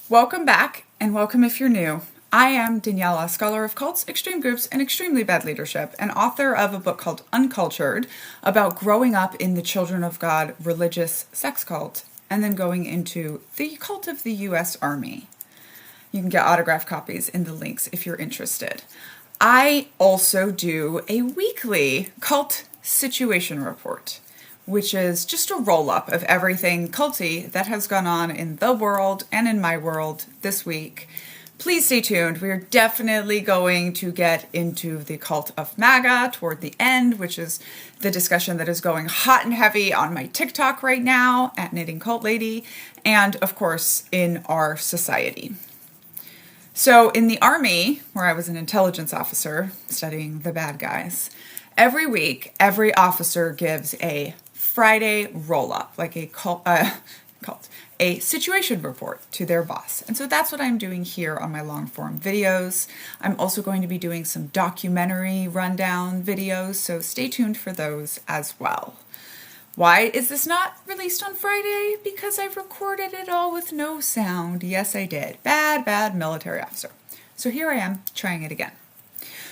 Welcome back, and welcome if you're new. I am Daniela, scholar of cults, extreme groups, and extremely bad leadership, and author of a book called Uncultured about growing up in the Children of God religious sex cult, and then going into the cult of the U.S. Army. You can get autographed copies in the links if you're interested. I also do a weekly cult situation report, which is just a roll-up of everything culty that has gone on in the world and in my world this week. Please stay tuned. We are definitely going to get into the Cult of Maga toward the end, which is the discussion that is going hot and heavy on my TikTok right now at Knitting Cult Lady, and of course in our society. So in the Army, where I was an intelligence officer studying the bad guys, every week, every officer gives a Friday roll-up, like a situation report to their boss. And so that's what I'm doing here on my long-form videos. I'm also going to be doing some documentary rundown videos, so stay tuned for those as well. Why is this not released on Friday? Because I recorded it all with no sound. Yes, I did. Bad military officer. So here I am trying it again.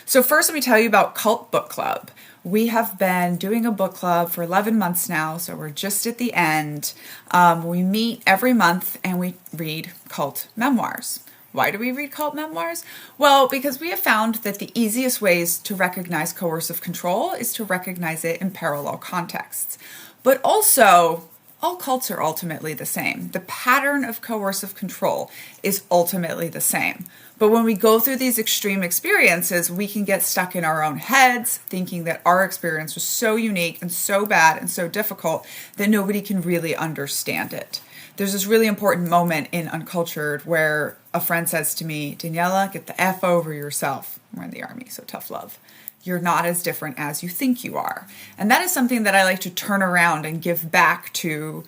So first, let me tell you about Cult Book Club. We have been doing a book club for 11 months now, so we're just at the end. We meet every month and we read cult memoirs. Why do we read cult memoirs? Well, because we have found that the easiest ways to recognize coercive control is to recognize it in parallel contexts. But also, all cults are ultimately the same. The pattern of coercive control is ultimately the same. But when we go through these extreme experiences, we can get stuck in our own heads, thinking that our experience was so unique and so bad and so difficult that nobody can really understand it. There's this really important moment in Uncultured where a friend says to me, Daniela, get the F over yourself. We're in the Army, so tough love. You're not as different as you think you are. And that is something that I like to turn around and give back to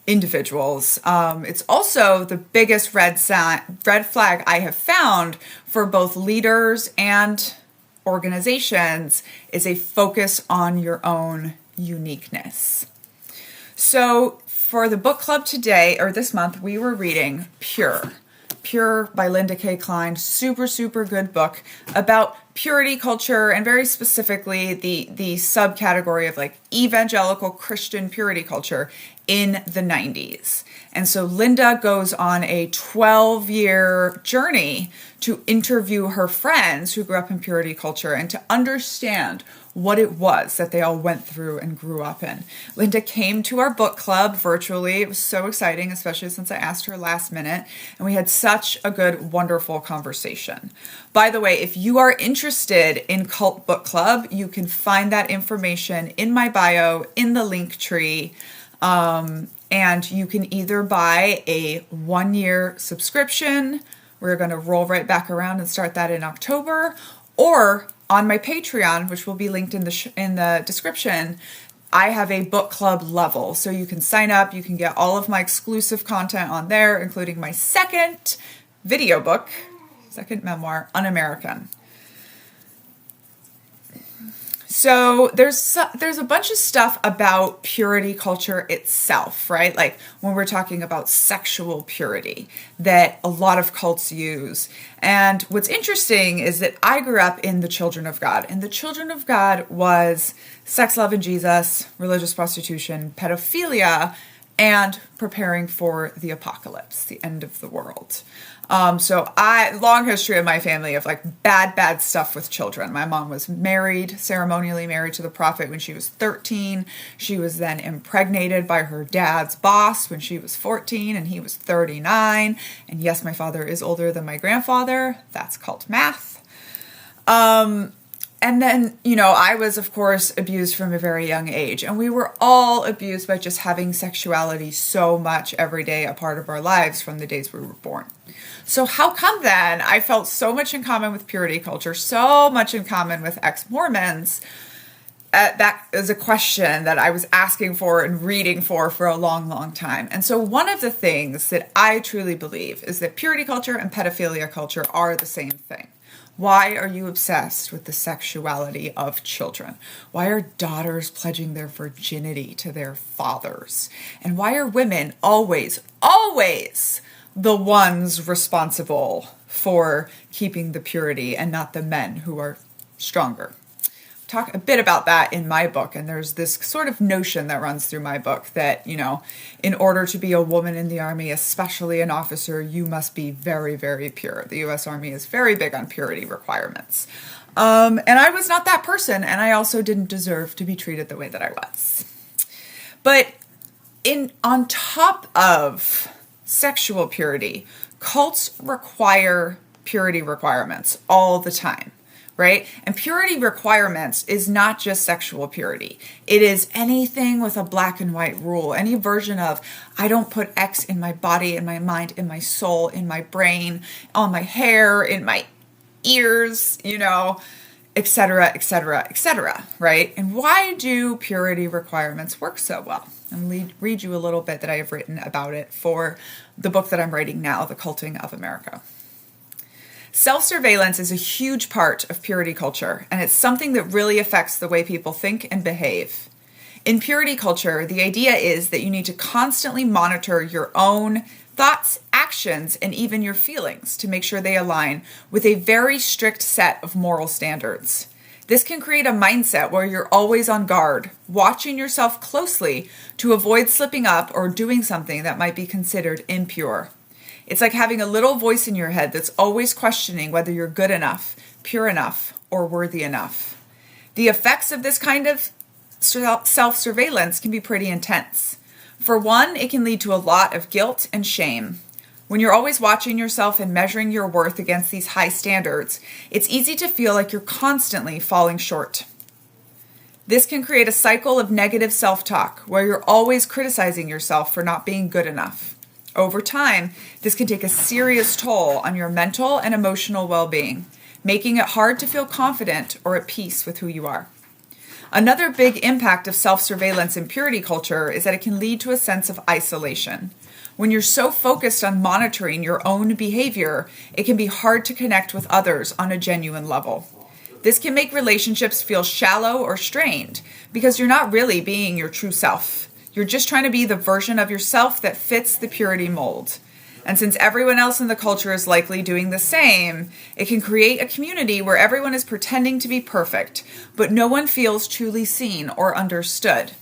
individuals. It's also the biggest red flag I have found for both leaders and organizations is a focus on your own uniqueness. So for the book club today, or this month, we were reading Pure by Linda K. Klein. Super good book about purity culture, and very specifically the subcategory of like evangelical Christian purity culture in the 90s. And so Linda goes on a 12-year journey to interview her friends who grew up in purity culture and to understand what it was that they all went through and grew up in. Linda came to our book club virtually. It was so exciting, especially since I asked her last minute, and we had such a good, wonderful conversation. By the way, if you are interested in Cult Book Club, you can find that information in my bio, in the link tree. And you can either buy a 1-year subscription. We're going to roll right back around and start that in October, or on my Patreon, which will be linked in the description, I have a book club level. So you can sign up, you can get all of my exclusive content on there, including my second video book, second memoir, Un-American. So there's a bunch of stuff about purity culture itself, right? Like when we're talking about sexual purity that a lot of cults use. And what's interesting is that I grew up in the Children of God, and the Children of God was sex, love, and Jesus, religious prostitution, pedophilia, and preparing for the apocalypse, the end of the world. So long history of my family of like bad stuff with children. My mom was ceremonially married to the prophet when she was 13. She was then impregnated by her dad's boss when she was 14 and he was 39. And yes, my father is older than my grandfather. That's called math. And then, I was, of course, abused from a very young age. And we were all abused by just having sexuality so much every day, a part of our lives from the days we were born. So how come then I felt so much in common with purity culture, so much in common with ex-Mormons? That is a question that I was asking for and reading for a long time. And so one of the things that I truly believe is that purity culture and pedophilia culture are the same thing. Why are you obsessed with the sexuality of children? Why are daughters pledging their virginity to their fathers? And why are women always the ones responsible for keeping the purity and not the men who are stronger. Talk a bit about that in my book, and there's this sort of notion that runs through my book that, in order to be a woman in the Army, especially an officer, you must be very, very pure. The U.S. Army is very big on purity requirements. And I was not that person, and I also didn't deserve to be treated the way that I was. But on top of sexual purity, cults require purity requirements all the time. Right? And purity requirements is not just sexual purity. It is anything with a black and white rule, any version of, I don't put X in my body, in my mind, in my soul, in my brain, on my hair, in my ears, et cetera, et cetera, et cetera, right? And why do purity requirements work so well? I'm going to read you a little bit that I have written about it for the book that I'm writing now, The Culting of America. Self-surveillance is a huge part of purity culture, and it's something that really affects the way people think and behave. In purity culture, the idea is that you need to constantly monitor your own thoughts, actions, and even your feelings to make sure they align with a very strict set of moral standards. This can create a mindset where you're always on guard, watching yourself closely to avoid slipping up or doing something that might be considered impure. It's like having a little voice in your head that's always questioning whether you're good enough, pure enough, or worthy enough. The effects of this kind of self-surveillance can be pretty intense. For one, it can lead to a lot of guilt and shame. When you're always watching yourself and measuring your worth against these high standards, it's easy to feel like you're constantly falling short. This can create a cycle of negative self-talk where you're always criticizing yourself for not being good enough. Over time, this can take a serious toll on your mental and emotional well-being, making it hard to feel confident or at peace with who you are. Another big impact of self-surveillance in purity culture is that it can lead to a sense of isolation. When you're so focused on monitoring your own behavior, it can be hard to connect with others on a genuine level. This can make relationships feel shallow or strained because you're not really being your true self. You're just trying to be the version of yourself that fits the purity mold. And since everyone else in the culture is likely doing the same, it can create a community where everyone is pretending to be perfect, but no one feels truly seen or understood.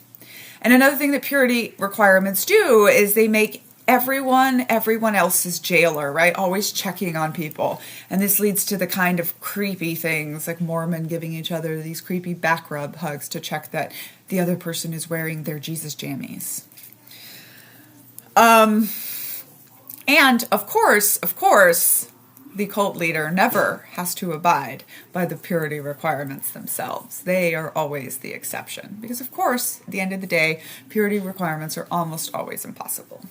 And another thing that purity requirements do is they make everyone else's jailer, right? Always checking on people. And this leads to the kind of creepy things like Mormon giving each other these creepy back rub hugs to check that the other person is wearing their Jesus jammies. And of course, the cult leader never has to abide by the purity requirements themselves. They are always the exception. Because of course, at the end of the day, purity requirements are almost always impossible.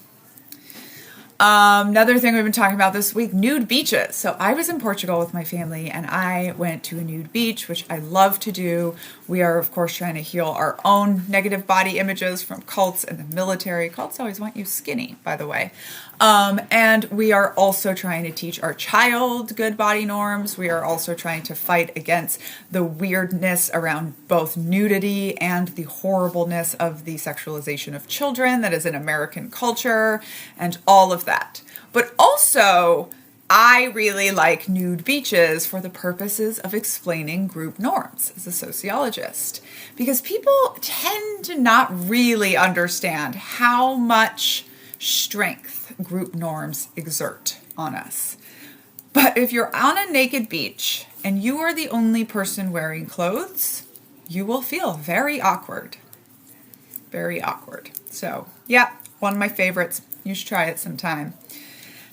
Another thing we've been talking about this week, nude beaches. So I was in Portugal with my family and I went to a nude beach, which I love to do. We are, of course, trying to heal our own negative body images from cults and the military. Cults always want you skinny, by the way. And we are also trying to teach our child good body norms. We are also trying to fight against the weirdness around both nudity and the horribleness of the sexualization of children that is in American culture and all of that. But also, I really like nude beaches for the purposes of explaining group norms as a sociologist, because people tend to not really understand how much strength group norms exert on us. But if you're on a naked beach and you are the only person wearing clothes, you will feel very awkward. Very awkward. So, yeah, one of my favorites. You should try it sometime.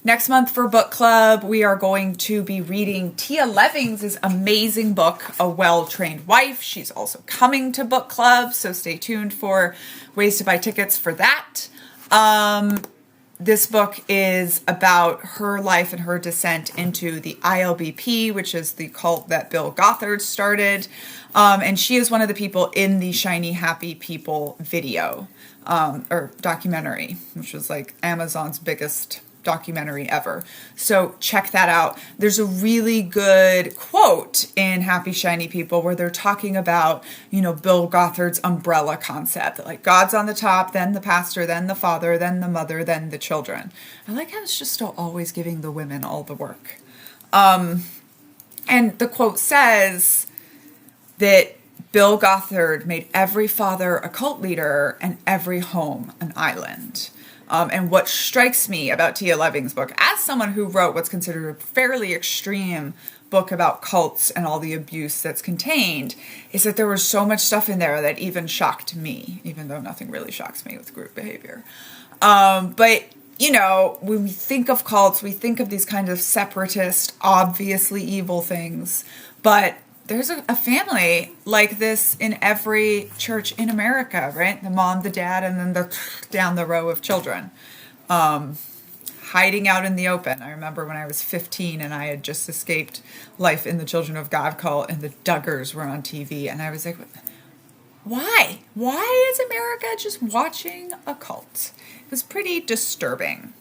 Next month for book club, we are going to be reading Tia Levings' amazing book, A Well-Trained Wife. She's also coming to book club, so stay tuned for ways to buy tickets for that. This book is about her life and her descent into the ILBP, which is the cult that Bill Gothard started. And she is one of the people in the Shiny Happy People video, or documentary, which was like Amazon's biggest documentary ever. So check that out. There's a really good quote in Happy Shiny People where they're talking about, Bill Gothard's umbrella concept. Like God's on the top, then the pastor, then the father, then the mother, then the children. I like how it's just still always giving the women all the work. And the quote says that Bill Gothard made every father a cult leader and every home an island. And what strikes me about Tia Leving's book, as someone who wrote what's considered a fairly extreme book about cults and all the abuse that's contained, is that there was so much stuff in there that even shocked me, even though nothing really shocks me with group behavior. But when we think of cults, we think of these kind of separatist, obviously evil things. But there's a family like this in every church in America, right? The mom, the dad, and then down the row of children. Hiding out in the open. I remember when I was 15 and I had just escaped life in the Children of God cult and the Duggars were on TV. And I was like, why? Why is America just watching a cult? It was pretty disturbing.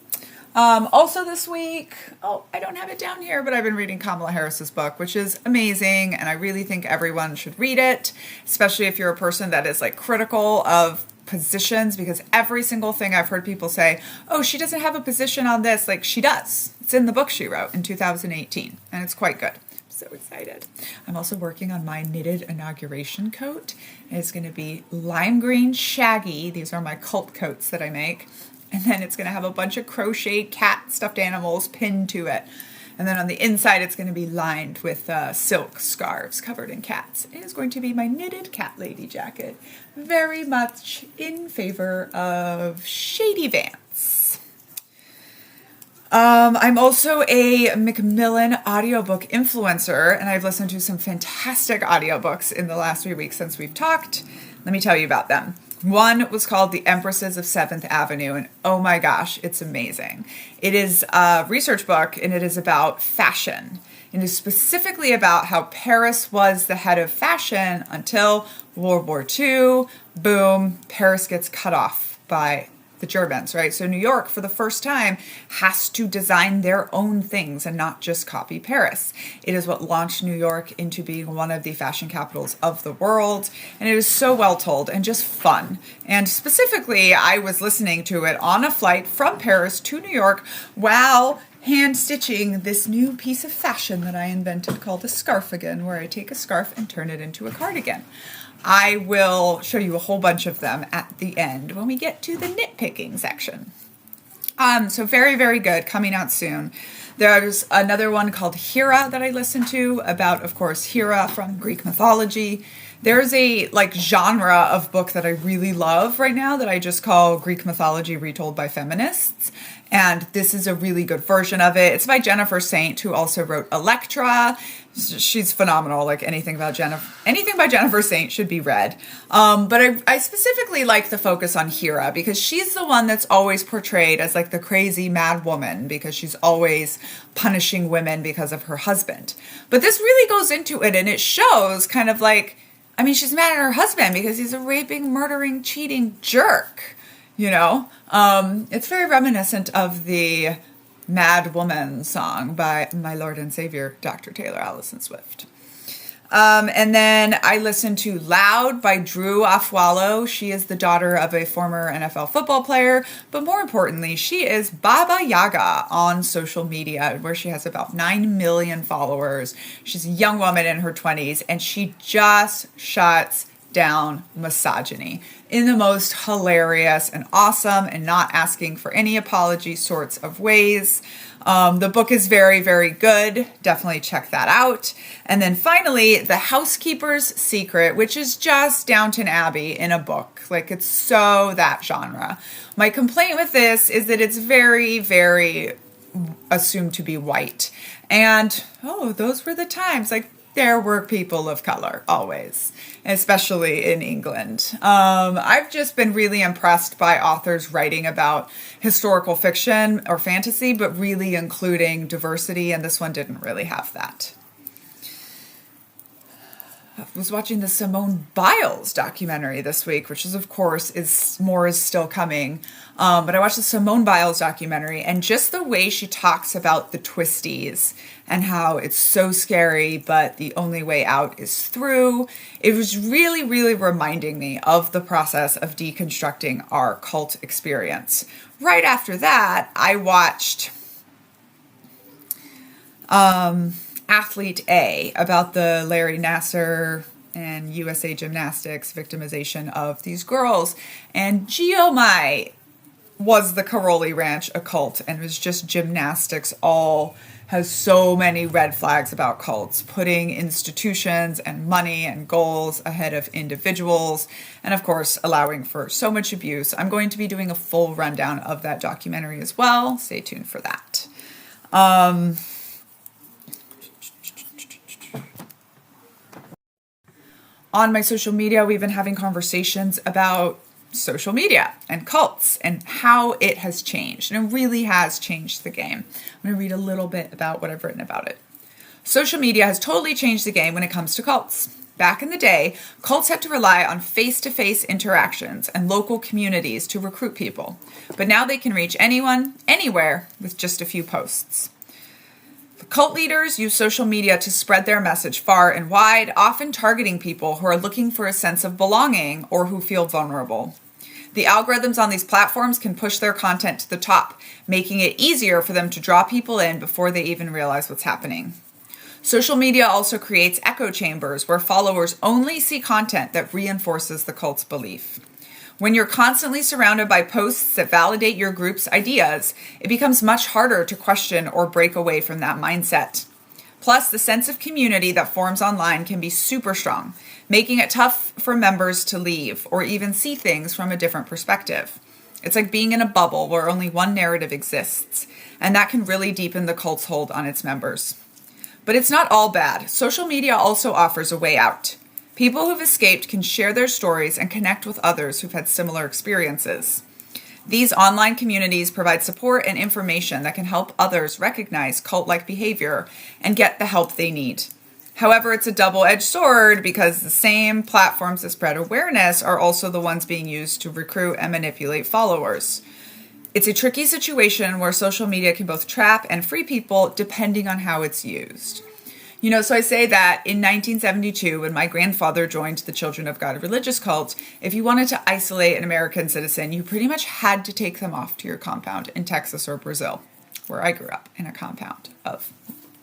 Also this week, I don't have it down here, but I've been reading Kamala Harris's book, which is amazing. And I really think everyone should read it, especially if you're a person that is like critical of positions, because every single thing I've heard people say, oh, she doesn't have a position on this. Like she does. It's in the book she wrote in 2018 and it's quite good. So excited. I'm also working on my knitted inauguration coat. It's going to be lime green shaggy. These are my cult coats that I make. And then it's going to have a bunch of crocheted cat stuffed animals pinned to it. And then on the inside, it's going to be lined with silk scarves covered in cats. It is going to be my knitted cat lady jacket. Very much in favor of Shady Vance. I'm also a Macmillan audiobook influencer, and I've listened to some fantastic audiobooks in the last 3 weeks since we've talked. Let me tell you about them. One was called The Empresses of 7th Avenue, and oh my gosh, it's amazing. It is a research book, and it is about fashion. It is specifically about how Paris was the head of fashion until World War II. Boom, Paris gets cut off by the Germans, right? So New York, for the first time, has to design their own things and not just copy Paris. It is what launched New York into being one of the fashion capitals of the world. And it is so well told and just fun. And specifically, I was listening to it on a flight from Paris to New York while hand stitching this new piece of fashion that I invented called a scarfigan, where I take a scarf and turn it into a cardigan. I will show you a whole bunch of them at the end when we get to the nitpicking section. So very, very good, coming out soon. There's another one called Hera that I listened to about, of course, Hera from Greek mythology. There's a genre of book that I really love right now that I just call Greek mythology retold by feminists. And this is a really good version of it. It's by Jennifer Saint, who also wrote Electra. She's phenomenal. Like anything by Jennifer Saint should be read. But I specifically like the focus on Hera because she's the one that's always portrayed as like the crazy mad woman because she's always punishing women because of her husband. But this really goes into it and it shows kind of like, she's mad at her husband because he's a raping, murdering, cheating jerk. It's very reminiscent of the Mad Woman song by my Lord and Savior, Dr. Taylor Allison Swift. And then I listened to Loud by Drew Afwalo. She is the daughter of a former NFL football player, but more importantly, she is Baba Yaga on social media, where she has about 9 million followers. She's a young woman in her 20s, and she just shuts down misogyny in the most hilarious and awesome and not asking for any apology sorts of ways. The book is very, very good. Definitely check that out. And then finally, The Housekeeper's Secret, which is just Downton Abbey in a book. Like it's so that genre. My complaint with this is that it's very, very assumed to be white. And, those were the times. Like, there were people of color, always, especially in England. I've just been really impressed by authors writing about historical fiction or fantasy, but really including diversity, and this one didn't really have that. was watching the Simone Biles documentary this week, which is, of course, is still coming. But I watched the Simone Biles documentary, and just the way she talks about the twisties and how it's so scary, but the only way out is through. It was really, really reminding me of the process of deconstructing our cult experience. Right after that, I watched Athlete A, about the Larry Nassar and USA Gymnastics victimization of these girls. And GeoMai was the Caroli Ranch a cult, and it was just gymnastics all has so many red flags about cults, putting institutions and money and goals ahead of individuals, and of course allowing for so much abuse. I'm going to be doing a full rundown of that documentary as well. Stay tuned for that. On my social media, we've been having conversations about social media and cults and how it has changed. And it really has changed the game. I'm going to read a little bit about what I've written about it. Social media has totally changed the game when it comes to cults. Back in the day, cults had to rely on face-to-face interactions and local communities to recruit people. But now they can reach anyone, anywhere, with just a few posts. Cult leaders use social media to spread their message far and wide, often targeting people who are looking for a sense of belonging or who feel vulnerable. The algorithms on these platforms can push their content to the top, making it easier for them to draw people in before they even realize what's happening. Social media also creates echo chambers where followers only see content that reinforces the cult's belief. When you're constantly surrounded by posts that validate your group's ideas, it becomes much harder to question or break away from that mindset. Plus, the sense of community that forms online can be super strong, making it tough for members to leave or even see things from a different perspective. It's like being in a bubble where only one narrative exists, and that can really deepen the cult's hold on its members. But it's not all bad. Social media also offers a way out. People who've escaped can share their stories and connect with others who've had similar experiences. These online communities provide support and information that can help others recognize cult-like behavior and get the help they need. However, it's a double-edged sword because the same platforms that spread awareness are also the ones being used to recruit and manipulate followers. It's a tricky situation where social media can both trap and free people depending on how it's used. So I say that in 1972, when my grandfather joined the Children of God religious cult, if you wanted to isolate an American citizen, you pretty much had to take them off to your compound in Texas or Brazil, where I grew up, in a compound of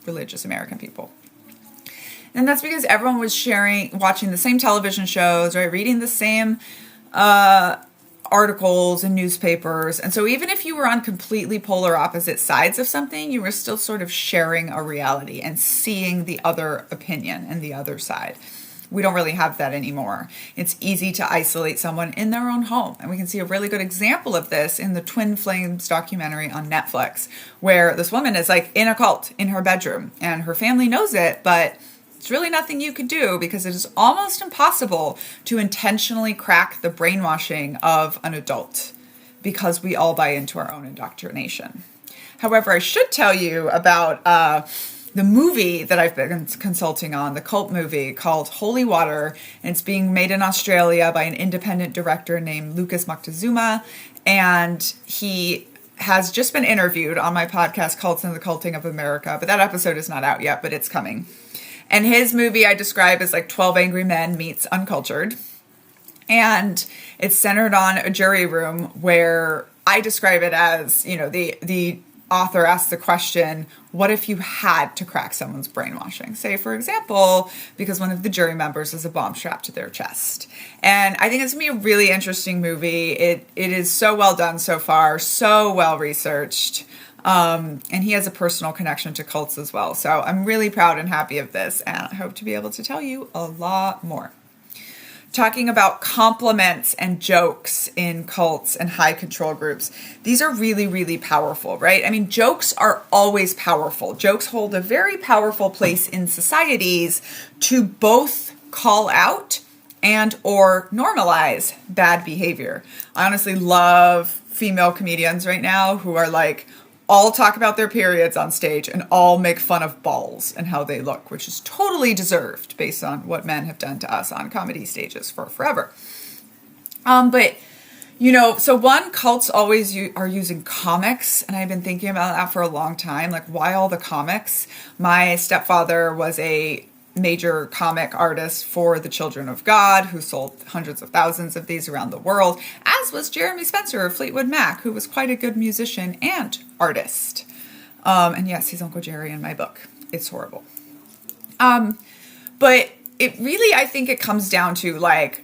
religious American people. And that's because everyone was watching the same television shows, right, reading the same articles and newspapers. And so even if you were on completely polar opposite sides of something, you were still sort of sharing a reality and seeing the other opinion and the other side. We don't really have that anymore. It's easy to isolate someone in their own home. And we can see a really good example of this in the Twin Flames documentary on Netflix, where this woman is like in a cult in her bedroom and her family knows it, but it's really nothing you could do because it is almost impossible to intentionally crack the brainwashing of an adult because we all buy into our own indoctrination. However, I should tell you about the movie that I've been consulting on, the cult movie called Holy Water, and it's being made in Australia by an independent director named Lucas Moctezuma, and he has just been interviewed on my podcast, Cults and the Culting of America, but that episode is not out yet, but it's coming. And his movie I describe as like 12 Angry Men meets Uncultured. And it's centered on a jury room where I describe it as, the author asks the question, what if you had to crack someone's brainwashing? Say, for example, because one of the jury members has a bomb strapped to their chest. And I think it's going to be a really interesting movie. It is so well done so far, so well researched. And he has a personal connection to cults as well. So I'm really proud and happy of this, and I hope to be able to tell you a lot more. Talking about compliments and jokes in cults and high control groups. These are really, really powerful, right? I mean, jokes are always powerful. Jokes hold a very powerful place in societies to both call out and or normalize bad behavior. I honestly love female comedians right now who are like all talk about their periods on stage and all make fun of balls and how they look, which is totally deserved based on what men have done to us on comedy stages for forever. But, so one, cults always are using comics, and I've been thinking about that for a long time. Like, why all the comics? My stepfather was a major comic artist for the Children of God, who sold hundreds of thousands of these around the world, as was Jeremy Spencer of Fleetwood Mac, who was quite a good musician and artist. And yes, he's Uncle Jerry in my book. It's horrible. But it really, I think it comes down to like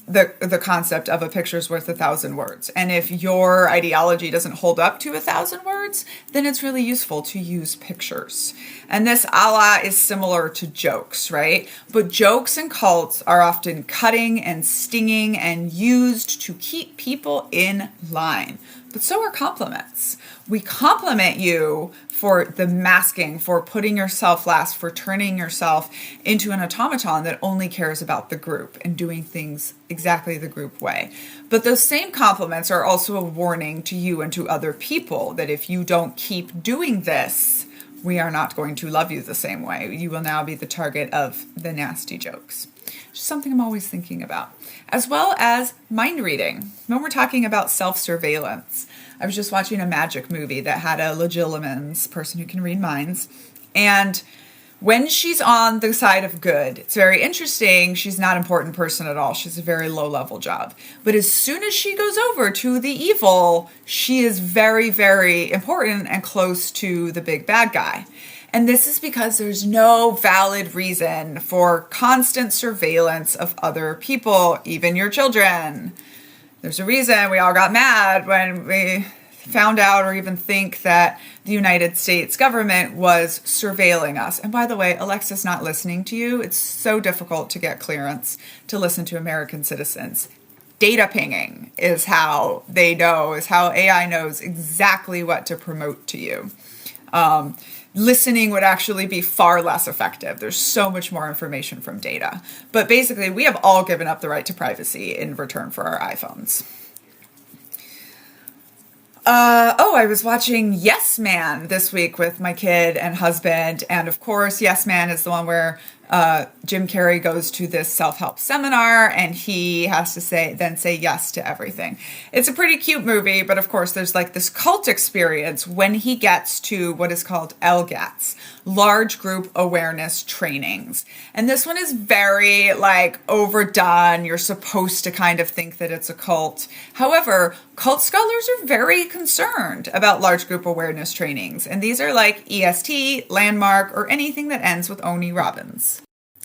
the concept of a picture's worth 1,000 words. And if your ideology doesn't hold up to 1,000 words, then it's really useful to use pictures. And this a la is similar to jokes, right? But jokes and cults are often cutting and stinging and used to keep people in line. But so are compliments. We compliment you for the masking, for putting yourself last, for turning yourself into an automaton that only cares about the group and doing things exactly the group way. But those same compliments are also a warning to you and to other people that if you don't keep doing this, we are not going to love you the same way. You will now be the target of the nasty jokes. Just something I'm always thinking about. As well as mind reading. When we're talking about self-surveillance, I was just watching a magic movie that had a legilimens, person who can read minds. And when she's on the side of good, it's very interesting. She's not an important person at all. She's a very low-level job. But as soon as she goes over to the evil, she is very, very important and close to the big bad guy. And this is because there's no valid reason for constant surveillance of other people, even your children. There's a reason we all got mad when we found out or even think that the United States government was surveilling us. And by the way, Alexa's not listening to you. It's so difficult to get clearance to listen to American citizens. Data pinging is how they know, is how AI knows exactly what to promote to you. Listening would actually be far less effective. There's so much more information from data. But basically, we have all given up the right to privacy in return for our iPhones. I was watching Yes Man this week with my kid and husband. And of course, Yes Man is the one where Jim Carrey goes to this self-help seminar and he has to say yes to everything. It's a pretty cute movie, but of course there's like this cult experience when he gets to what is called LGATs, large group awareness trainings. And this one is very like overdone. You're supposed to kind of think that it's a cult. However, cult scholars are very concerned about large group awareness trainings. And these are like EST, Landmark, or anything that ends with Oni Robbins.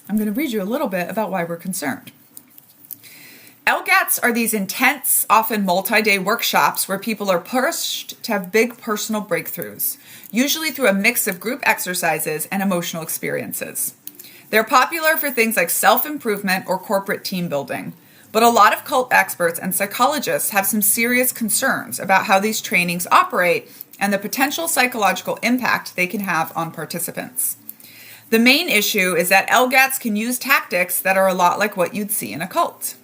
I'm going to read you a little bit about why we're concerned. LGATs are these intense, often multi-day workshops where people are pushed to have big personal breakthroughs, usually through a mix of group exercises and emotional experiences. They're popular for things like self-improvement or corporate team building, but a lot of cult experts and psychologists have some serious concerns about how these trainings operate and the potential psychological impact they can have on participants. The main issue is that LGATs can use tactics that are a lot like what you'd see in a cult.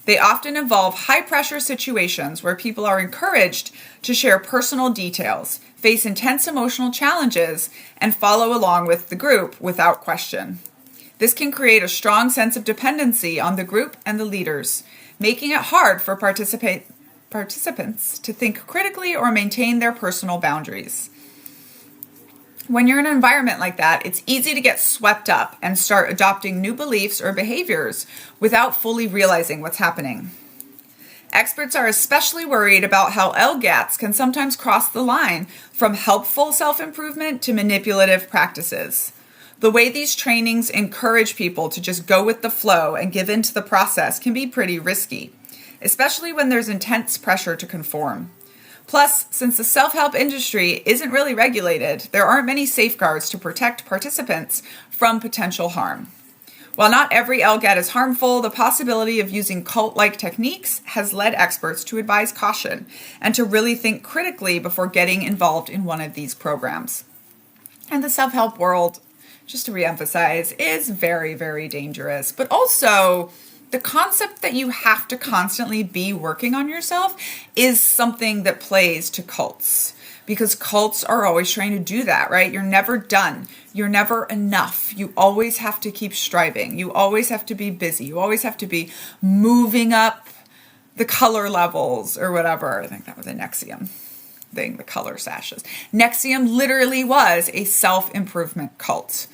They often involve high-pressure situations where people are encouraged to share personal details, face intense emotional challenges, and follow along with the group without question. This can create a strong sense of dependency on the group and the leaders, making it hard for participants to think critically or maintain their personal boundaries. When you're in an environment like that, it's easy to get swept up and start adopting new beliefs or behaviors without fully realizing what's happening. Experts are especially worried about how LGATs can sometimes cross the line from helpful self-improvement to manipulative practices. The way these trainings encourage people to just go with the flow and give in to the process can be pretty risky, especially when there's intense pressure to conform. Plus, since the self-help industry isn't really regulated, there aren't many safeguards to protect participants from potential harm. While not every LGAT is harmful, the possibility of using cult-like techniques has led experts to advise caution and to really think critically before getting involved in one of these programs. And the self-help world, just to reemphasize, is very, very dangerous, but also the concept that you have to constantly be working on yourself is something that plays to cults. because cults are always trying to do that, right? You're never done. You're never enough. You always have to keep striving. You always have to be busy. You always have to be moving up the color levels or whatever. I think that was a Nexium thing, the color sashes. Nexium literally was a self-improvement cult.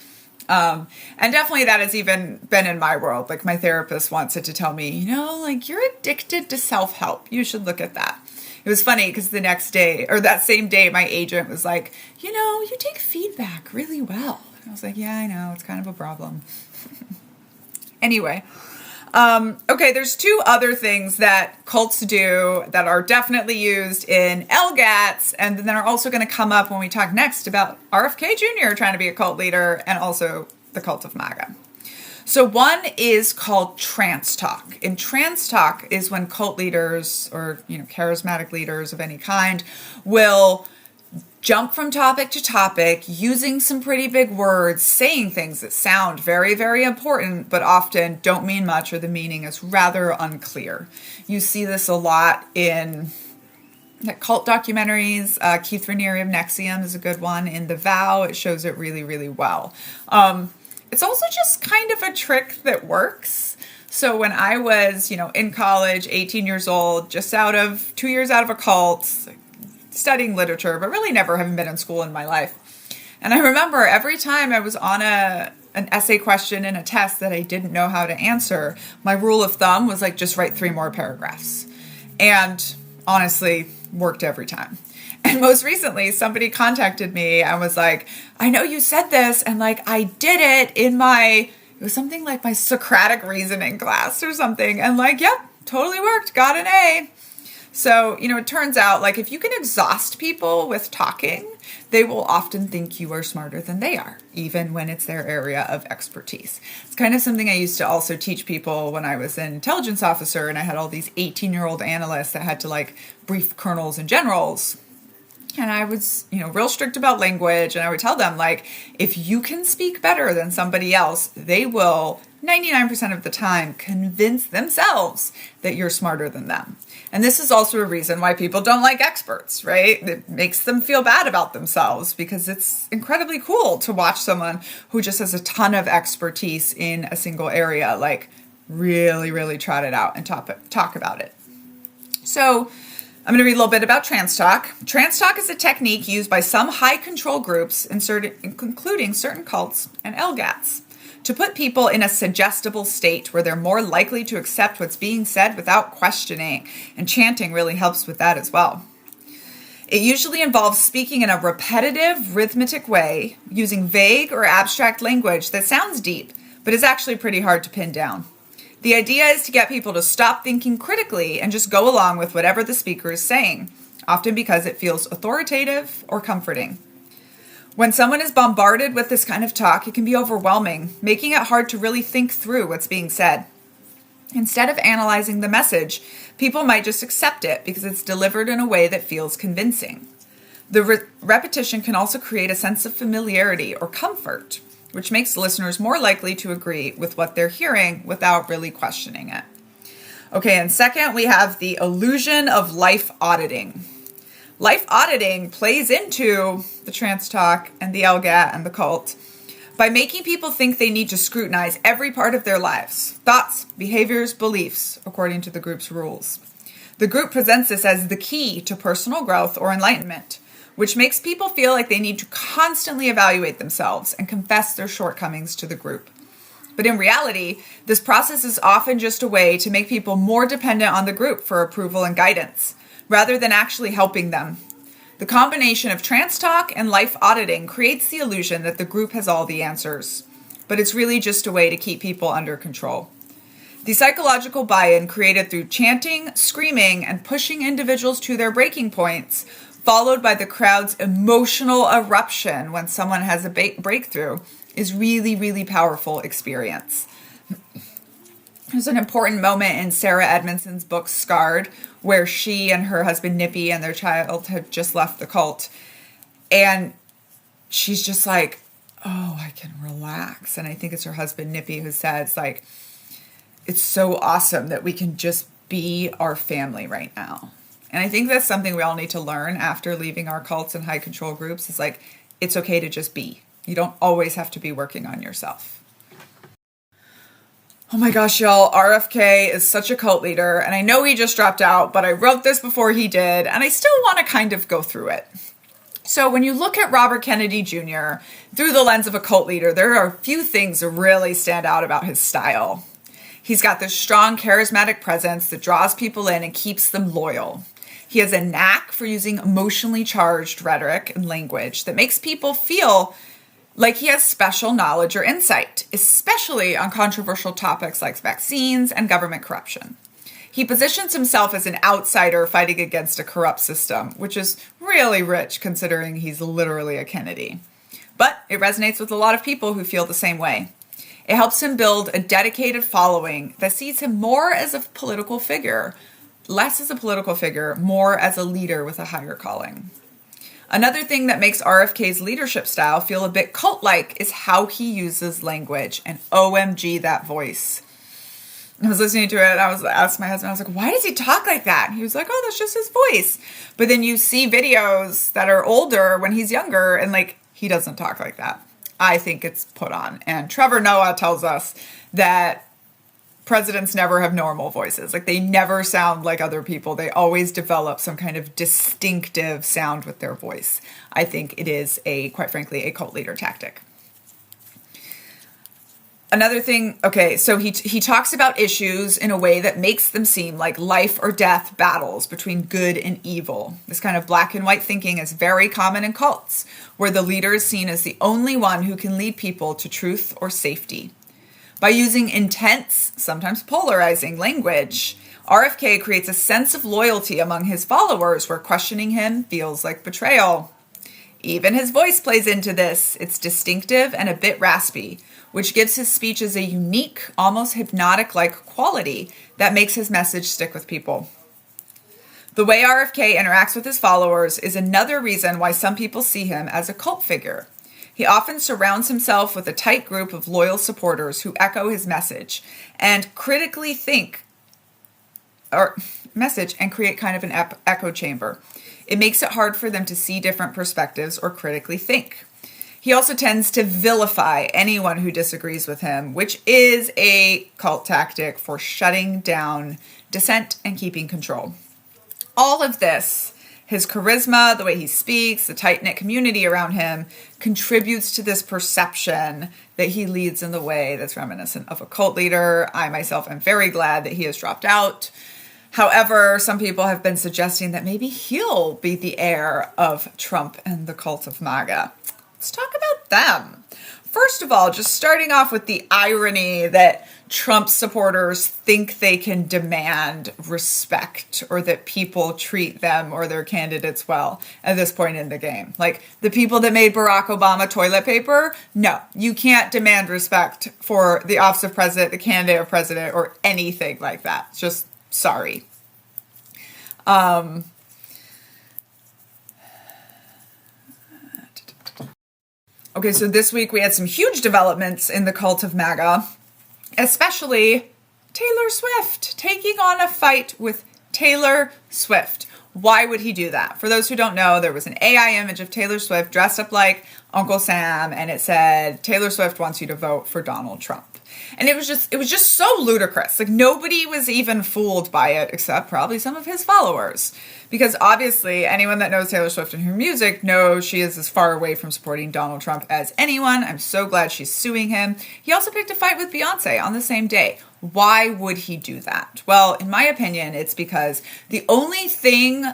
And definitely that has even been in my world. Like my therapist wants it to tell me, like you're addicted to self-help. You should look at that. It was funny because the next day or that same day, my agent was like, you take feedback really well. And I was like, yeah, I know. It's kind of a problem. Anyway. Okay, there's two other things that cults do that are definitely used in LGATs and then are also going to come up when we talk next about RFK Jr. trying to be a cult leader and also the Cult of Maga. So one is called trans talk. And trans talk is when cult leaders or, charismatic leaders of any kind will jump from topic to topic, using some pretty big words, saying things that sound very, very important, but often don't mean much or the meaning is rather unclear. You see this a lot in cult documentaries. Keith Raniere of Nexium is a good one. In The Vow, it shows it really, really well. It's also just kind of a trick that works. So when I was, in college, 18 years old, just 2 years out of a cult, studying literature, but really never having been in school in my life. And I remember every time I was on an essay question in a test that I didn't know how to answer, my rule of thumb was just write 3 more paragraphs. And honestly, worked every time. And most recently, somebody contacted me and was like, I know you said this, and I did it in it was something like my Socratic reasoning class or something. And yep, totally worked, got an A. So, it turns out, if you can exhaust people with talking, they will often think you are smarter than they are, even when it's their area of expertise. It's kind of something I used to also teach people when I was an intelligence officer, and I had all these 18-year-old analysts that had to, brief colonels and generals. And I was, real strict about language, and I would tell them, if you can speak better than somebody else, they will 99% of the time convince themselves that you're smarter than them. And this is also a reason why people don't like experts, right? It makes them feel bad about themselves because it's incredibly cool to watch someone who just has a ton of expertise in a single area, really, really trot it out and talk about it. So I'm going to read a little bit about trans talk. Trans talk is a technique used by some high control groups, including certain cults and LGATs, to put people in a suggestible state where they're more likely to accept what's being said without questioning, and chanting really helps with that as well. It usually involves speaking in a repetitive, rhythmic way, using vague or abstract language that sounds deep, but is actually pretty hard to pin down. The idea is to get people to stop thinking critically and just go along with whatever the speaker is saying, often because it feels authoritative or comforting. When someone is bombarded with this kind of talk, it can be overwhelming, making it hard to really think through what's being said. Instead of analyzing the message, people might just accept it because it's delivered in a way that feels convincing. The repetition can also create a sense of familiarity or comfort, which makes listeners more likely to agree with what they're hearing without really questioning it. Okay, and second, we have the illusion of life auditing. Life auditing plays into the trans talk and the LGAT and the cult by making people think they need to scrutinize every part of their lives, thoughts, behaviors, beliefs, according to the group's rules. The group presents this as the key to personal growth or enlightenment, which makes people feel like they need to constantly evaluate themselves and confess their shortcomings to the group. But in reality, this process is often just a way to make people more dependent on the group for approval and guidance, rather than actually helping them. The combination of trans talk and life auditing creates the illusion that the group has all the answers, but it's really just a way to keep people under control. The psychological buy-in created through chanting, screaming, and pushing individuals to their breaking points, followed by the crowd's emotional eruption when someone has a breakthrough, is really, really powerful experience. There's an important moment in Sarah Edmondson's book, Scarred, where she and her husband, Nippy, and their child have just left the cult. And she's just like, oh, I can relax. And I think it's her husband, Nippy, who says, it's so awesome that we can just be our family right now. And I think that's something we all need to learn after leaving our cults and high control groups is like, it's okay to just be. You don't always have to be working on yourself. Oh my gosh, y'all, RFK is such a cult leader, and I know he just dropped out, but I wrote this before he did, and I still want to kind of go through it. So when you look at Robert Kennedy Jr. through the lens of a cult leader, there are a few things that really stand out about his style. He's got this strong, charismatic presence that draws people in and keeps them loyal. He has a knack for using emotionally charged rhetoric and language that makes people feel like he has special knowledge or insight, especially on controversial topics like vaccines and government corruption. He positions himself as an outsider fighting against a corrupt system, which is really rich considering he's literally a Kennedy. But it resonates with a lot of people who feel the same way. It helps him build a dedicated following that sees him more as a political figure, less as a political figure, more as a leader with a higher calling. Another thing that makes RFK's leadership style feel a bit cult-like is how he uses language, and OMG, that voice. I was listening to it, and I asked my husband, I was like, why does he talk like that? And he was like, oh, that's just his voice. But then you see videos that are older when he's younger, and like, he doesn't talk like that. I think it's put on. And Trevor Noah tells us that presidents never have normal voices. Like, they never sound like other people. They always develop some kind of distinctive sound with their voice. I think it is quite frankly, a cult leader tactic. Another thing, okay, so he talks about issues in a way that makes them seem like life or death battles between good and evil. This kind of black and white thinking is very common in cults, where the leader is seen as the only one who can lead people to truth or safety. By using intense, sometimes polarizing language, RFK creates a sense of loyalty among his followers where questioning him feels like betrayal. Even his voice plays into this. It's distinctive and a bit raspy, which gives his speeches a unique, almost hypnotic-like quality that makes his message stick with people. The way RFK interacts with his followers is another reason why some people see him as a cult figure. He often surrounds himself with a tight group of loyal supporters who echo his message and critically think or message and create kind of an echo chamber. It makes it hard for them to see different perspectives or critically think. He also tends to vilify anyone who disagrees with him, which is a cult tactic for shutting down dissent and keeping control. All of this, his charisma, the way he speaks, the tight-knit community around him, contributes to this perception that he leads in the way that's reminiscent of a cult leader. I myself am very glad that he has dropped out. However, some people have been suggesting that maybe he'll be the heir of Trump and the Cult of Maga. Let's talk about them. First of all, just starting off with the irony that Trump supporters think they can demand respect or that people treat them or their candidates well at this point in the game. Like the people that made Barack Obama toilet paper, no, you can't demand respect for the office of president, the candidate of president, or anything like that. It's just sorry. Okay, so this week we had some huge developments in the Cult of Maga, especially Taylor Swift taking on a fight with Taylor Swift. Why would he do that? For those who don't know, there was an AI image of Taylor Swift dressed up like Uncle Sam, and it said, Taylor Swift wants you to vote for Donald Trump. And it was just so ludicrous. Like nobody was even fooled by it except probably some of his followers. Because obviously anyone that knows Taylor Swift and her music knows she is as far away from supporting Donald Trump as anyone. I'm so glad she's suing him. He also picked a fight with Beyonce on the same day. Why would he do that? Well, in my opinion, it's because the only thing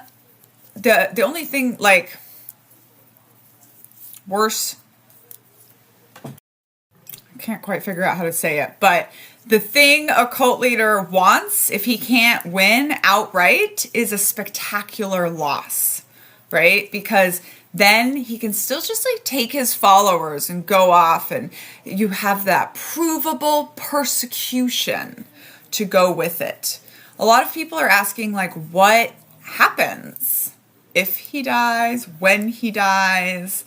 like worse, can't quite figure out how to say it, but the thing a cult leader wants, if he can't win outright, is a spectacular loss, right? Because then he can still just like take his followers and go off, and you have that provable persecution to go with it. A lot of people are asking like, what happens if he dies, when he dies,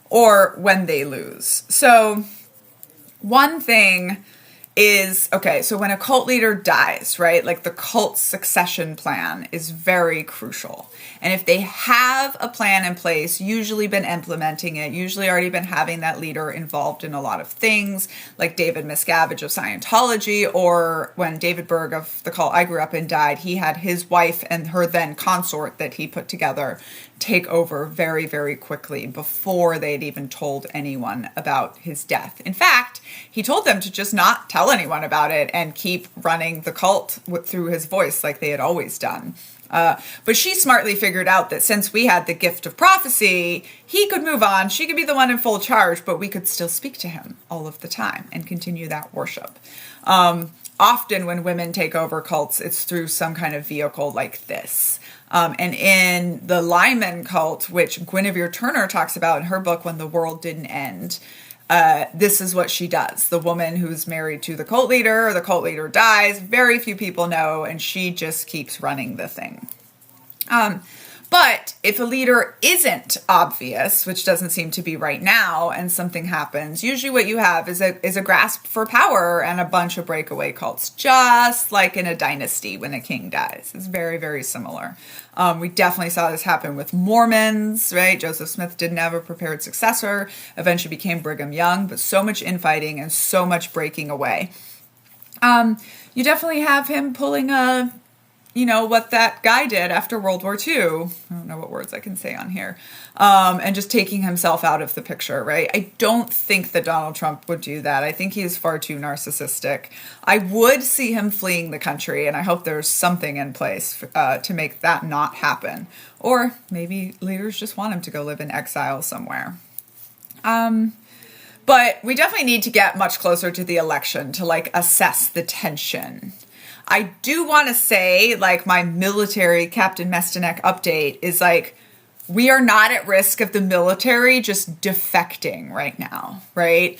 or when they lose? So one thing is, okay, so when a cult leader dies, right, like the cult succession plan is very crucial. And if they have a plan in place, usually been implementing it, usually already been having that leader involved in a lot of things, like David Miscavige of Scientology, or when David Berg of the cult I grew up in died, he had his wife and her then consort that he put together take over very, very quickly before they'd even told anyone about his death. In fact, he told them to just not tell anyone about it and keep running the cult through his voice like they had always done. But she smartly figured out that since we had the gift of prophecy, he could move on, she could be the one in full charge, but we could still speak to him all of the time and continue that worship. Often when women take over cults, it's through some kind of vehicle like this. And in the Lyman cult, which Guinevere Turner talks about in her book, When the World Didn't End, this is what she does. The woman who's married to the cult leader dies, very few people know, and she just keeps running the thing. But if a leader isn't obvious, which doesn't seem to be right now, and something happens, usually what you have is a grasp for power and a bunch of breakaway cults, just like in a dynasty when a king dies. It's very, very similar. We definitely saw this happen with Mormons, right? Joseph Smith didn't have a prepared successor, eventually became Brigham Young, but so much infighting and so much breaking away. You definitely have him pulling what that guy did after World War II. I don't know what words I can say on here. And just taking himself out of the picture, right? I don't think that Donald Trump would do that. I think he is far too narcissistic. I would see him fleeing the country, and I hope there's something in place to make that not happen. Or maybe leaders just want him to go live in exile somewhere. But we definitely need to get much closer to the election to assess the tension. I do want to say, my military Captain Mestenek update is we are not at risk of the military just defecting right now, right?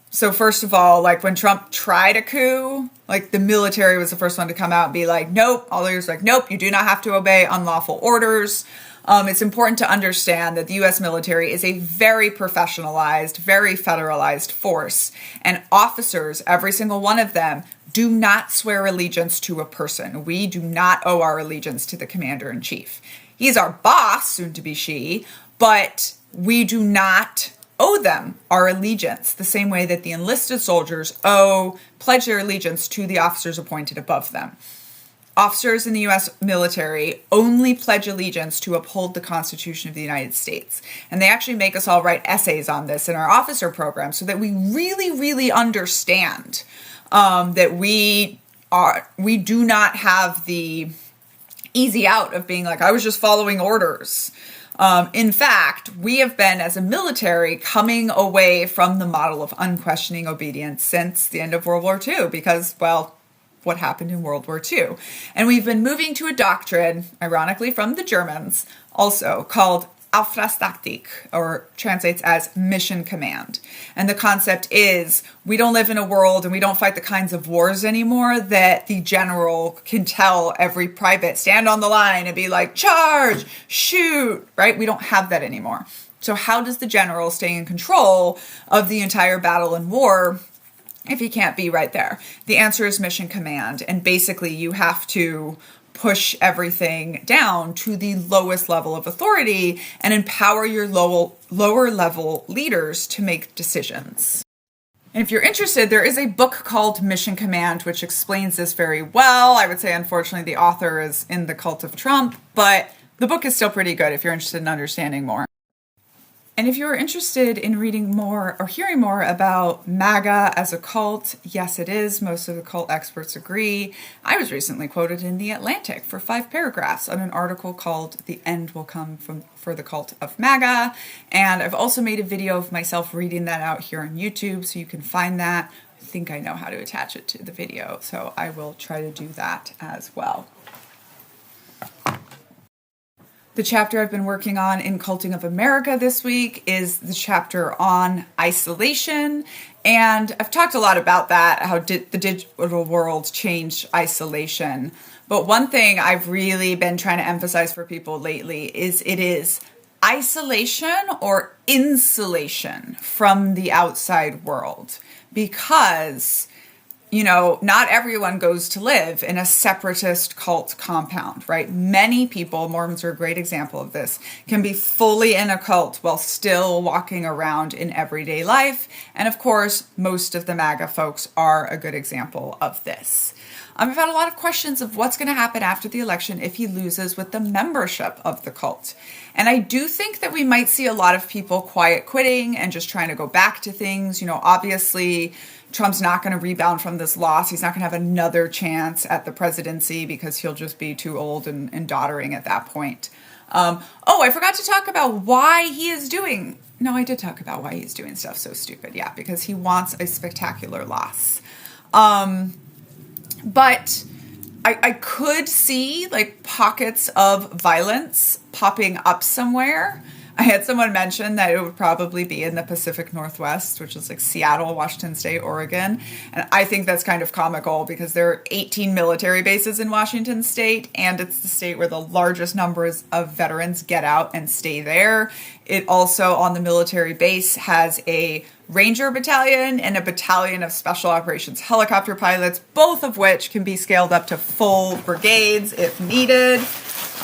So first of all, when Trump tried a coup, the military was the first one to come out and be nope. All leaders nope, you do not have to obey unlawful orders. It's important to understand that the U.S. military is a very professionalized, very federalized force, and officers, every single one of them, do not swear allegiance to a person. We do not owe our allegiance to the commander-in-chief. He's our boss, soon to be she, but we do not owe them our allegiance the same way that the enlisted soldiers pledge their allegiance to the officers appointed above them. Officers in the U.S. military only pledge allegiance to uphold the Constitution of the United States. And they actually make us all write essays on this in our officer program so that we really, really understand that we do not have the easy out of being I was just following orders. In fact, we have been, as a military, coming away from the model of unquestioning obedience since the end of World War II because, what happened in World War II. And we've been moving to a doctrine, ironically from the Germans, also called Auftragstaktik, or translates as mission command. And the concept is we don't live in a world and we don't fight the kinds of wars anymore that the general can tell every private, stand on the line and be charge, shoot, right? We don't have that anymore. So how does the general stay in control of the entire battle and war if he can't be right there? The answer is mission command. And basically you have to push everything down to the lowest level of authority and empower your lower level leaders to make decisions. And if you're interested, there is a book called Mission Command, which explains this very well. I would say, unfortunately, the author is in the cult of Trump, but the book is still pretty good if you're interested in understanding more. And if you're interested in reading more or hearing more about MAGA as a cult, yes, it is. Most of the cult experts agree. I was recently quoted in The Atlantic for 5 paragraphs on an article called The End Will Come for the Cult of MAGA. And I've also made a video of myself reading that out here on YouTube, so you can find that. I think I know how to attach it to the video, so I will try to do that as well. The chapter I've been working on in Cult of Maga this week is the chapter on isolation. And I've talked a lot about that, how the digital world changed isolation. But one thing I've really been trying to emphasize for people lately is it is isolation or insulation from the outside world. Because not everyone goes to live in a separatist cult compound, right? Many people, Mormons are a great example of this, can be fully in a cult while still walking around in everyday life. And of course, most of the MAGA folks are a good example of this. I've had a lot of questions of what's going to happen after the election if he loses with the membership of the cult. And I do think that we might see a lot of people quiet quitting and just trying to go back to things. Obviously, Trump's not going to rebound from this loss. He's not going to have another chance at the presidency because he'll just be too old and doddering at that point. I forgot to talk about why he is doing... No, I did talk about why he's doing stuff so stupid. Yeah, because he wants a spectacular loss. But I could see pockets of violence popping up somewhere. I had someone mention that it would probably be in the Pacific Northwest, which is Seattle, Washington State, Oregon. And I think that's kind of comical because there are 18 military bases in Washington State, and it's the state where the largest numbers of veterans get out and stay there. It also, on the military base, has a Ranger battalion and a battalion of special operations helicopter pilots, both of which can be scaled up to full brigades if needed.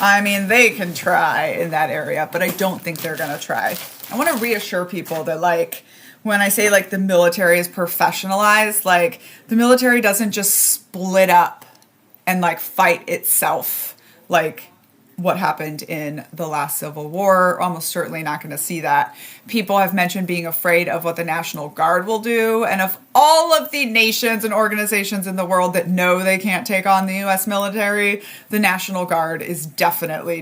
I mean, they can try in that area, but I don't think they're going to try. I want to reassure people that, when I say, the military is professionalized, the military doesn't just split up and, fight itself, what happened in the last Civil War. Almost certainly not going to see that. People have mentioned being afraid of what the National Guard will do. And of all of the nations and organizations in the world that know they can't take on the U.S. military, the National Guard is definitely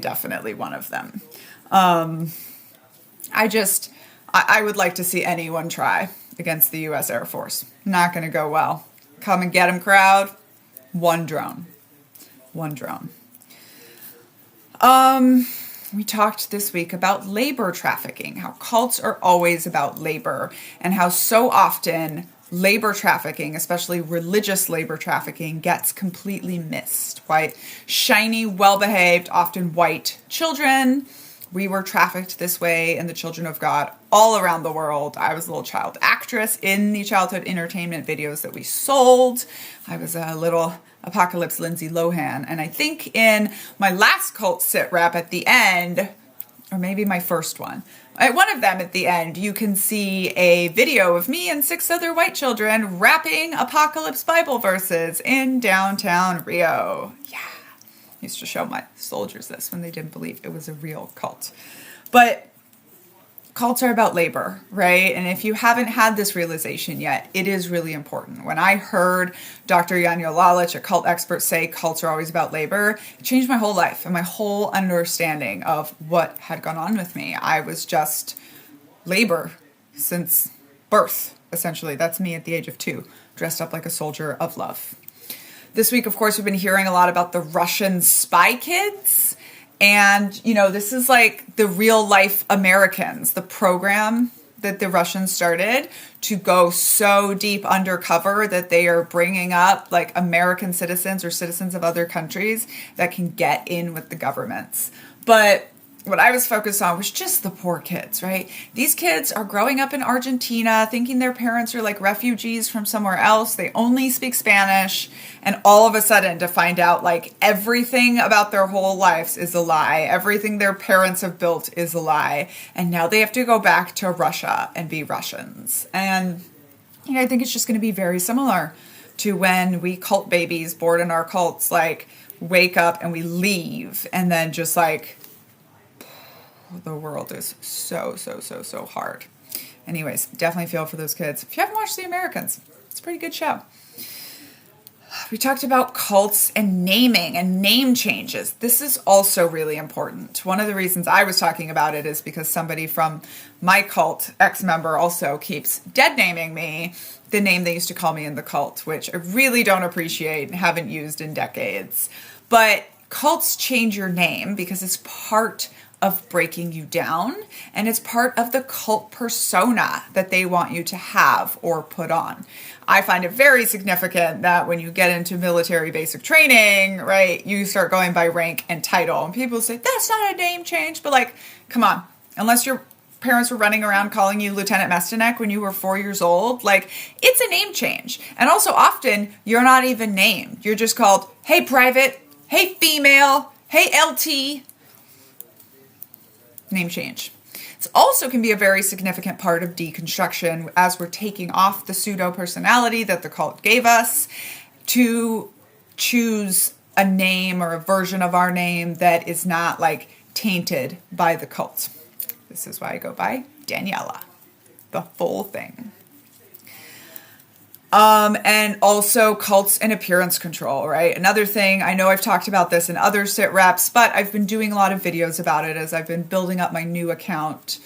one of them. I would like to see anyone try against the U.S. Air Force. Not going to go well. Come and get 'em crowd. One drone. We talked this week about labor trafficking, how cults are always about labor, and how so often labor trafficking, especially religious labor trafficking, gets completely missed. White, shiny, well-behaved, often white children. We were trafficked this way in the children of God all around the world. I was a little child actress in the childhood entertainment videos that we sold. I was a little Apocalypse Lindsay Lohan. And I think in my last cult sit rep at the end, or maybe my first one, at one of them at the end, you can see a video of me and 6 other white children rapping Apocalypse Bible verses in downtown Rio. Yeah. I used to show my soldiers this when they didn't believe it was a real cult. But cults are about labor, right? And if you haven't had this realization yet, it is really important. When I heard Dr. Janja Lalich, a cult expert, say cults are always about labor, it changed my whole life and my whole understanding of what had gone on with me. I was just labor since birth, essentially. That's me at the age of 2, dressed up like a soldier of love. This week, of course, we've been hearing a lot about the Russian spy kids. And, this is the real life Americans, the program that the Russians started to go so deep undercover that they are bringing up American citizens or citizens of other countries that can get in with the governments. But what I was focused on was just the poor kids, right? These kids are growing up in Argentina thinking their parents are refugees from somewhere else. They only speak Spanish. And all of a sudden to find out everything about their whole lives is a lie. Everything their parents have built is a lie. And now they have to go back to Russia and be Russians. And I think it's just going to be very similar to when we cult babies born in our cults wake up and we leave and then just the world is so hard. Anyways, definitely feel for those kids. If you haven't watched The Americans, it's a pretty good show. We talked about cults and naming and name changes. This is also really important. One of the reasons I was talking about it is because somebody from my cult, ex-member, also keeps dead naming me the name they used to call me in the cult, which I really don't appreciate and haven't used in decades. But cults change your name because it's part of breaking you down, and it's part of the cult persona that they want you to have or put on. I find it very significant that when you get into military basic training, right, you start going by rank and title, and people say, that's not a name change, but come on, unless you're parents were running around calling you Lieutenant Mestenek when you were 4 years old. Like, it's a name change. And also often you're not even named. You're just called, hey, private, hey, female, hey, LT. Name change. It also can be a very significant part of deconstruction as we're taking off the pseudo-personality that the cult gave us to choose a name or a version of our name that is not like tainted by the cult. This is why I go by Daniela. The full thing. And also cults and appearance control, right? Another thing, I know I've talked about this in other sit reps, but I've been doing a lot of videos about it as I've been building up my new account,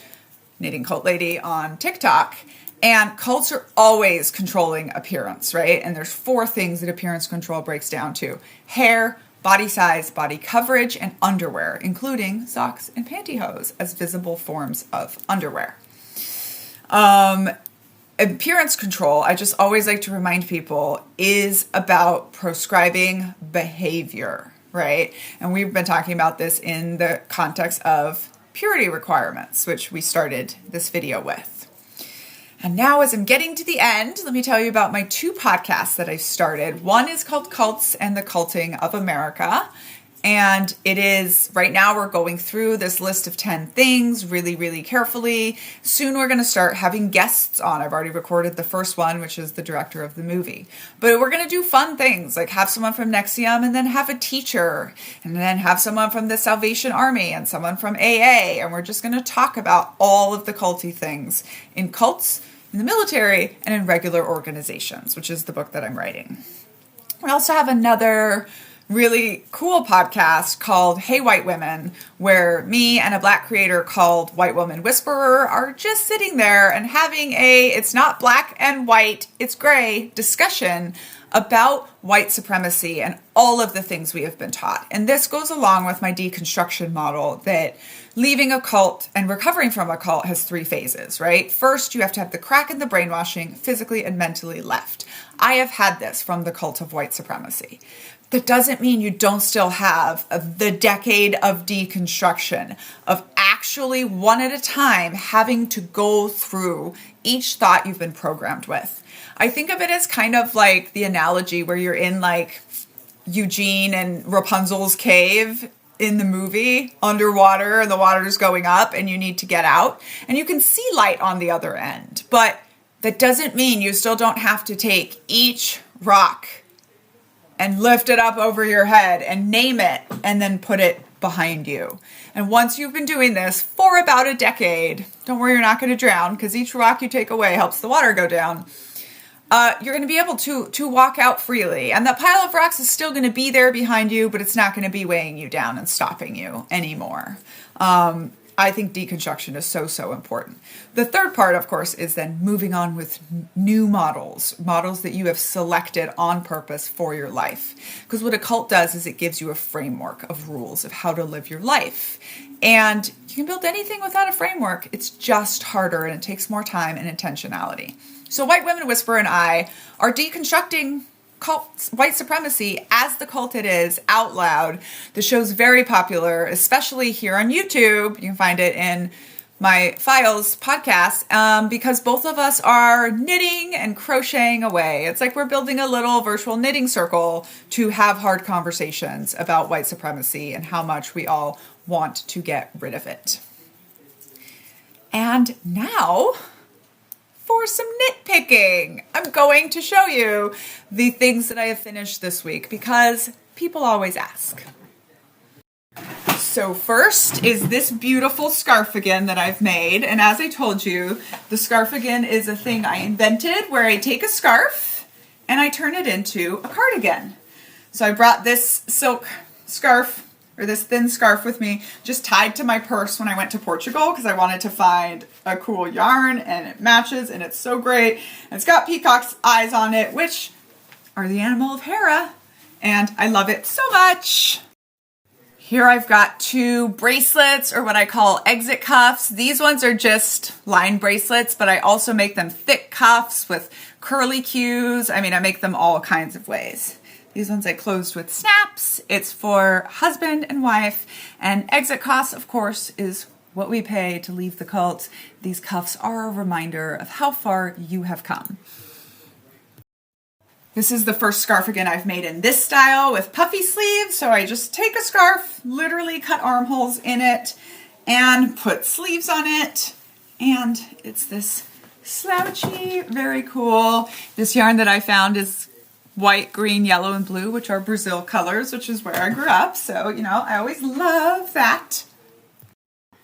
Knitting Cult Lady, on TikTok. And cults are always controlling appearance, right? And there's 4 things that appearance control breaks down to: hair, body size, body coverage, and underwear, including socks and pantyhose as visible forms of underwear. Appearance control, I just always like to remind people, is about prescribing behavior, right? And we've been talking about this in the context of purity requirements, which we started this video with. And now, as I'm getting to the end, let me tell you about my 2 podcasts that I've started. One is called Cults and the Culting of America. And it is, right now we're going through this list of 10 things really, really carefully. Soon we're going to start having guests on. I've already recorded the first one, which is the director of the movie. But we're going to do fun things, like have someone from NXIVM and then have a teacher, and then have someone from the Salvation Army and someone from AA. And we're just going to talk about all of the culty things in cults, in the military, and in regular organizations, which is the book that I'm writing. We also have another really cool podcast called Hey White Women, where me and a Black creator called White Woman Whisperer are just sitting there and having it's not black and white, it's gray discussion about white supremacy and all of the things we have been taught. And this goes along with my deconstruction model that leaving a cult and recovering from a cult has 3 phases, right? First, you have to have the crack in the brainwashing, physically and mentally left. I have had this from the cult of white supremacy. That doesn't mean you don't still have the decade of deconstruction, of actually one at a time having to go through each thought you've been programmed with. I think of it as kind of like the analogy where you're in like Eugene and Rapunzel's cave in the movie, underwater, and the water's going up and you need to get out. And you can see light on the other end. But that doesn't mean you still don't have to take each rock and lift it up over your head and name it and then put it behind you. And once you've been doing this for about a decade, don't worry, you're not going to drown, because each rock you take away helps the water go down. You're going to be able to walk out freely. And that pile of rocks is still going to be there behind you, but it's not going to be weighing you down and stopping you anymore. I think deconstruction is so important. The third part, of course, is then moving on with new models that you have selected on purpose for your life. Because what a cult does is it gives you a framework of rules of how to live your life. And you can build anything without a framework. It's just harder and it takes more time and intentionality. So White Women Whisperer and I are deconstructing white supremacy as the cult it is out loud. The show's very popular, especially here on YouTube. You can find it in my Files podcast, because both of us are knitting and crocheting away. It's like we're building a little virtual knitting circle to have hard conversations about white supremacy and how much we all want to get rid of it. And now, for some nitpicking, I'm going to show you the things that I have finished this week because people always ask. So first is this beautiful scarfigan that I've made. And as I told you, the scarfigan is a thing I invented where I take a scarf and I turn it into a cardigan. So I brought this silk scarf, or this thin scarf, with me, just tied to my purse when I went to Portugal because I wanted to find a cool yarn, and it matches and it's so great. And it's got peacock's eyes on it, which are the animal of Hera, and I love it so much. Here I've got 2 bracelets, or what I call exit cuffs. These ones are just line bracelets, but I also make them thick cuffs with curly cues. I mean, I make them all kinds of ways. These ones I closed with snaps. It's for husband and wife. And exit cuffs, of course, is what we pay to leave the cult. These cuffs are a reminder of how far you have come. This is the first scarf again I've made in this style with puffy sleeves. So I just take a scarf, literally cut armholes in it, and put sleeves on it. And it's this slouchy, very cool. This yarn that I found is white, green, yellow, and blue, which are Brazil colors, which is where I grew up. So, you know, I always love that.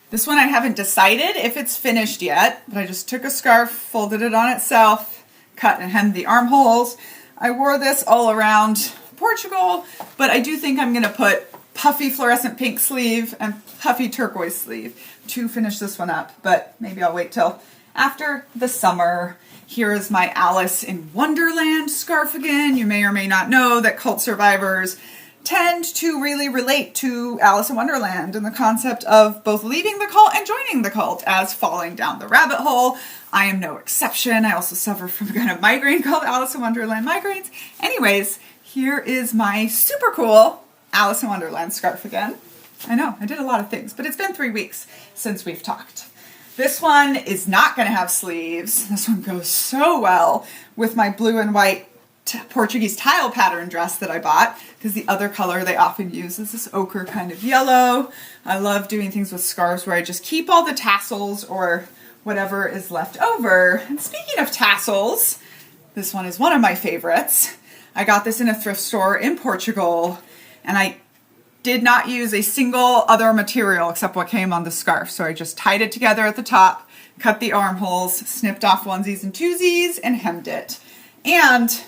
This one I haven't decided if it's finished yet, but I just took a scarf, folded it on itself, cut and hemmed the armholes. I wore this all around Portugal, but I do think I'm going to put puffy fluorescent pink sleeve and puffy turquoise sleeve to finish this one up, but maybe I'll wait till after the summer. Here is my Alice in Wonderland scarf again. You may or may not know that cult survivors tend to really relate to Alice in Wonderland and the concept of both leaving the cult and joining the cult as falling down the rabbit hole. I am no exception. I also suffer from a kind of migraine called Alice in Wonderland migraines. Anyways, here is my super cool Alice in Wonderland scarf again. I know, I did a lot of things, but it's been 3 weeks since we've talked. This one is not going to have sleeves. This one goes so well with my blue and white Portuguese tile pattern dress that I bought, because the other color they often use is this ochre kind of yellow. I love doing things with scarves where I just keep all the tassels or whatever is left over. And speaking of tassels, this one is one of my favorites. I got this in a thrift store in Portugal, and I did not use a single other material except what came on the scarf. So I just tied it together at the top, cut the armholes, snipped off onesies and twosies, and hemmed it. And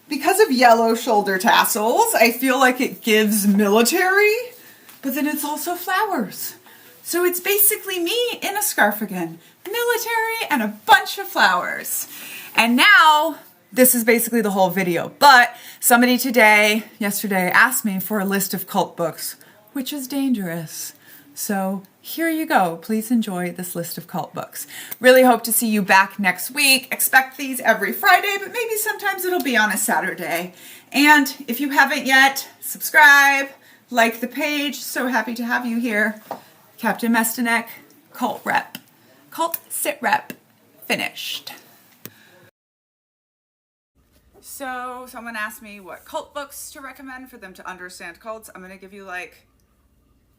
because of yellow shoulder tassels, I feel like it gives military, but then it's also flowers. So it's basically me in a scarf again. Military and a bunch of flowers. And now, this is basically the whole video, but somebody yesterday asked me for a list of cult books, which is dangerous. So here you go. Please enjoy this list of cult books. Really hope to see you back next week. Expect these every Friday, but maybe sometimes it'll be on a Saturday. And if you haven't yet, subscribe, like the page. So happy to have you here. Captain Mestenek, cult rep. Cult sit rep. Finished. So someone asked me what cult books to recommend for them to understand cults. I'm going to give you like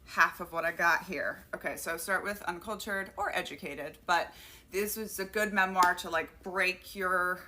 half of what I got here. Okay, so start with Uncultured or Educated, but this was a good memoir to like break your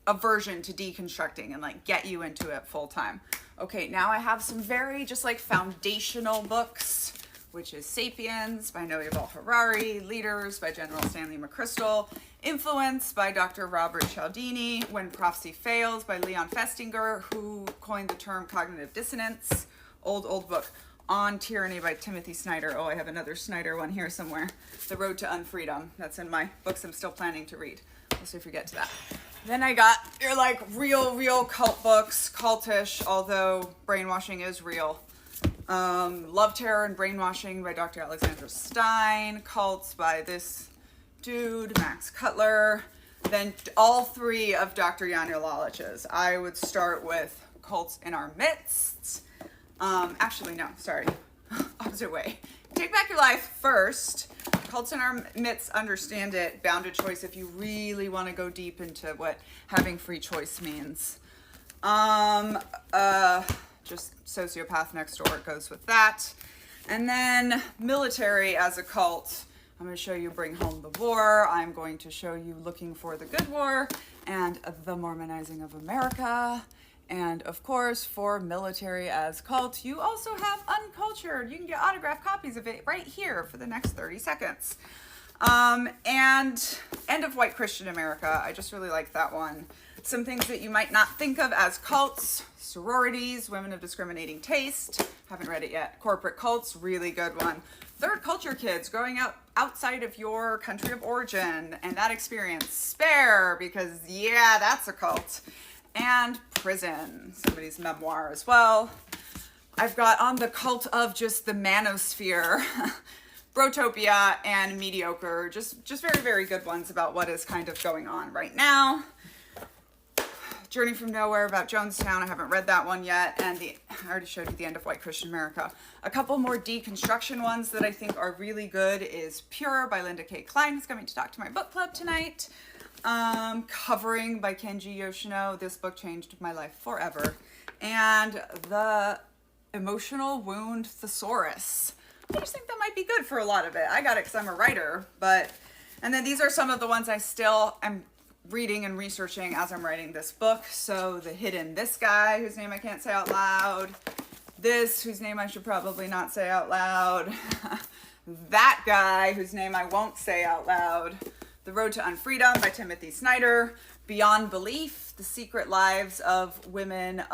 aversion to deconstructing and like get you into it full time. Okay, now I have some very just like foundational books, which is Sapiens by Noah Yuval Harari, Leaders by General Stanley McChrystal, Influence by Dr. Robert Cialdini, When Prophecy Fails by Leon Festinger, who coined the term cognitive dissonance, old book. On Tyranny by Timothy Snyder. Oh, I have another Snyder one here somewhere. The Road to Unfreedom. That's in my books I'm still planning to read. We'll see if we get to that. Then I got your like real cult books, cultish, although brainwashing is real. Love, Terror, and Brainwashing by Dr. Alexandra Stein. Cults by this dude, Max Cutler. Then all three of Dr. Janja Lalich's. I would start with Cults in Our Midst. Actually, no, sorry. Opposite way. Take Back Your Life first. Cults in Our Midst, Understand It. Bounded Choice if you really want to go deep into what having free choice means. Just Sociopath Next Door goes with that. And then Military as a Cult. I'm going to show you Bring Home the War. I'm going to show you Looking for the Good War and The Mormonizing of America. And of course, for Military as Cult, you also have Uncultured. You can get autographed copies of it right here for the next 30 seconds. And End of White Christian America. I just really like that one. Some things that you might not think of as cults. Sororities, Women of Discriminating Taste. Haven't read it yet. Corporate Cults, really good one. Third Culture Kids, growing up outside of your country of origin and that experience. Spare, because yeah, that's a cult. And Prison, somebody's memoir as well. I've got On the Cult of just the Manosphere, Brotopia, and Mediocre. Just very, very good ones about what is kind of going on right now. Journey from Nowhere about Jonestown. I haven't read that one yet. And I already showed you The End of White Christian America. A couple more deconstruction ones that I think are really good is Pure by Linda K. Klein, who's coming to talk to my book club tonight. Covering by Kenji Yoshino. This book changed my life forever. And The Emotional Wound Thesaurus. I just think that might be good for a lot of it. I got it because I'm a writer, and then these are some of the ones I still am reading and researching as I'm writing this book. So The Hidden This Guy, whose name I can't say out loud. This, whose name I should probably not say out loud. That Guy, whose name I won't say out loud. The Road to Unfreedom by Timothy Snyder. Beyond Belief, The Secret Lives of Women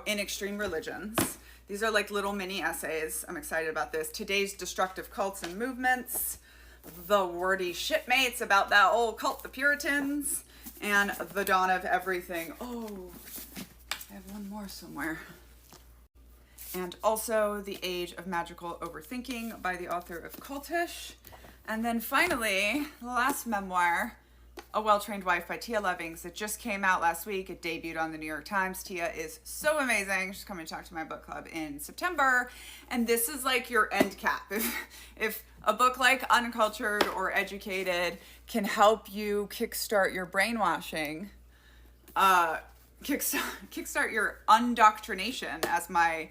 in Extreme Religions. These are like little mini essays. I'm excited about this. Today's Destructive Cults and Movements. The Wordy Shipmates about that old cult, the Puritans. And The Dawn of Everything. Oh, I have one more somewhere. And also The Age of Magical Overthinking by the author of Cultish. And then finally, the last memoir, A Well-Trained Wife by Tia Levings. It just came out last week. It debuted on the New York Times. Tia is so amazing. She's coming to talk to my book club in September. And this is like your end cap. If a book like Uncultured or Educated can help you kickstart your brainwashing, kickstart your undoctrination, as my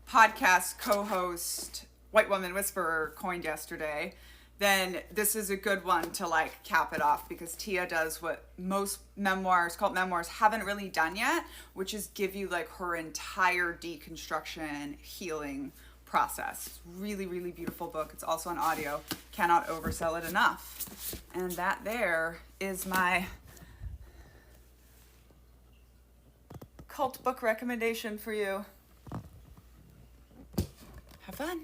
podcast co-host, White Woman Whisperer, coined yesterday, then this is a good one to like cap it off, because Tia does what most cult memoirs haven't really done yet, which is give you like her entire deconstruction healing process. Really, really beautiful book. It's also on audio. Cannot oversell it enough. And that there is my cult book recommendation for you. Have fun.